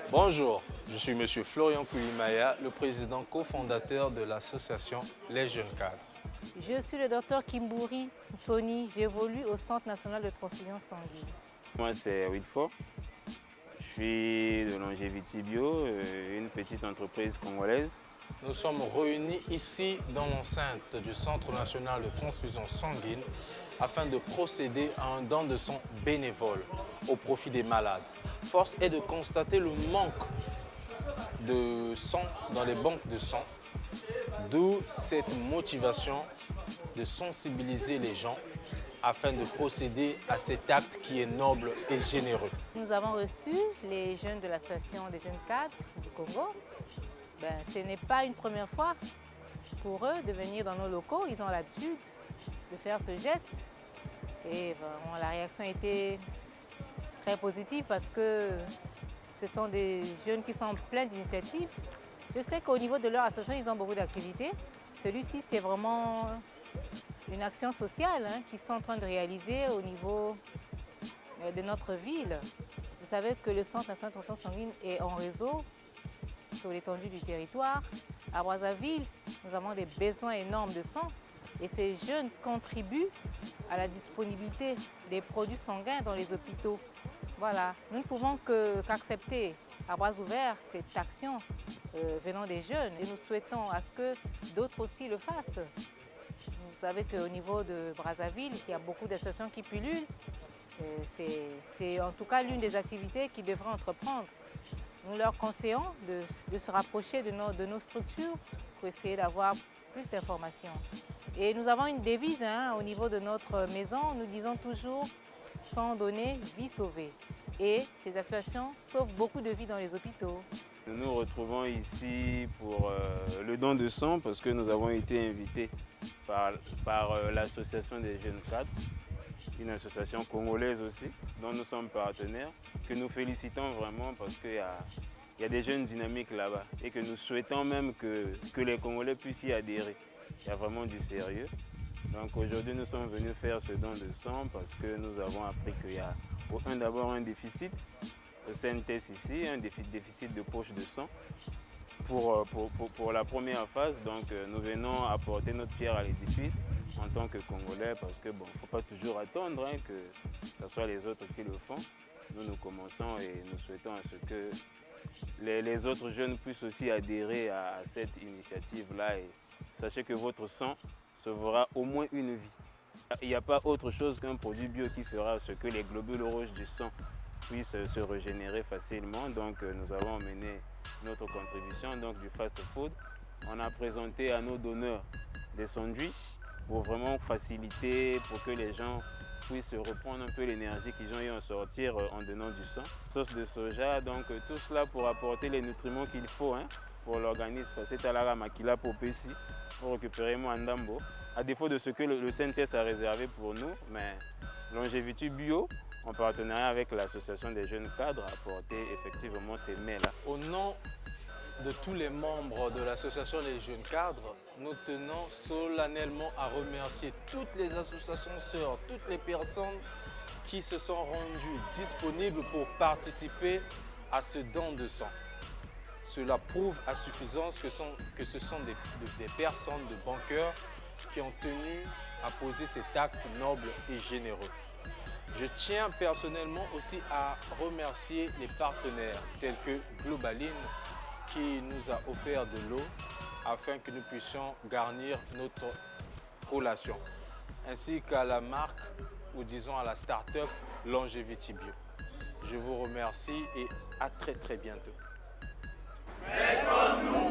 Bonjour, je suis M. Florian Koulimaya, le président cofondateur de l'association Les Jeunes Cadres. Je suis le docteur Kimbouri Tsoni, j'évolue au Centre national de transfusion sanguine. Moi c'est Wilford, je suis de Longevity Bio, une petite entreprise congolaise. Nous sommes réunis ici dans l'enceinte du Centre national de transfusion sanguine afin de procéder à un don de sang bénévole au profit des malades. Force est de constater le manque de sang dans les banques de sang, d'où cette motivation de sensibiliser les gens afin de procéder à cet acte qui est noble et généreux. Nous avons reçu les jeunes de l'association des jeunes cadres du Congo. Ce n'est pas une première fois pour eux de venir dans nos locaux, ils ont l'habitude de faire ce geste. Et vraiment, la réaction a été très positive parce que ce sont des jeunes qui sont pleins d'initiatives. Je sais qu'au niveau de leur association, ils ont beaucoup d'activités. Celui-ci, c'est vraiment une action sociale qu'ils sont en train de réaliser au niveau de notre ville. Vous savez que le Centre national de transfusion sanguine est en réseau sur l'étendue du territoire. À Brazzaville, nous avons des besoins énormes de sang et ces jeunes contribuent à la disponibilité des produits sanguins dans les hôpitaux. Voilà, nous ne pouvons qu'accepter à bras ouverts cette action venant des jeunes et nous souhaitons à ce que d'autres aussi le fassent. Vous savez qu'au niveau de Brazzaville, il y a beaucoup d'associations qui pullulent. C'est en tout cas l'une des activités qu'ils devraient entreprendre. Nous leur conseillons de se rapprocher de nos structures pour essayer d'avoir plus d'informations. Et nous avons une devise au niveau de notre maison, nous disons toujours « sang donné, vie sauvée ». Et ces associations sauvent beaucoup de vies dans les hôpitaux. Nous nous retrouvons ici pour le don de sang parce que nous avons été invités par l'association des jeunes cadres, une association congolaise aussi, dont nous sommes partenaires, que nous félicitons vraiment parce qu'il y a des jeunes dynamiques là-bas et que nous souhaitons même que les Congolais puissent y adhérer. Il y a vraiment du sérieux. Donc aujourd'hui, nous sommes venus faire ce don de sang parce que nous avons appris qu'il y a d'abord un déficit au CNTS ici, un déficit de poche de sang pour la première phase. Donc nous venons apporter notre pierre à l'édifice en tant que Congolais parce que bon, il ne faut pas toujours attendre que ce soit les autres qui le font. Nous commençons et nous souhaitons à ce que les autres jeunes puissent aussi adhérer à cette initiative-là. Et sachez que votre sang sauvera au moins une vie. Il n'y a pas autre chose qu'un produit bio qui fera ce que les globules rouges du sang puissent se régénérer facilement. Donc nous avons mené notre contribution donc, du fast food. On a présenté à nos donneurs des sandwichs pour vraiment faciliter, pour que les gens puissent reprendre un peu l'énergie qu'ils ont eu en sortir en donnant du sang. Sauce de soja, donc tout cela pour apporter les nutriments qu'il faut pour l'organisme. C'est à la makila popesi pour récupérer mon andambo. À défaut de ce que le CNTS a réservé pour nous, mais Longevity Bio, en partenariat avec l'association des jeunes cadres, a apporté effectivement ces mets-là. Au nom de tous les membres de l'association des jeunes cadres, nous tenons solennellement à remercier toutes les associations sœurs, toutes les personnes qui se sont rendues disponibles pour participer à ce don de sang. Cela prouve à suffisance que ce sont des personnes de bon cœur qui ont tenu à poser cet acte noble et généreux. Je tiens personnellement aussi à remercier les partenaires tels que Globaline qui nous a offert de l'eau afin que nous puissions garnir notre collation, ainsi qu'à la marque ou disons à la start-up Longevity Bio. Je vous remercie et à très bientôt. Mais comme nous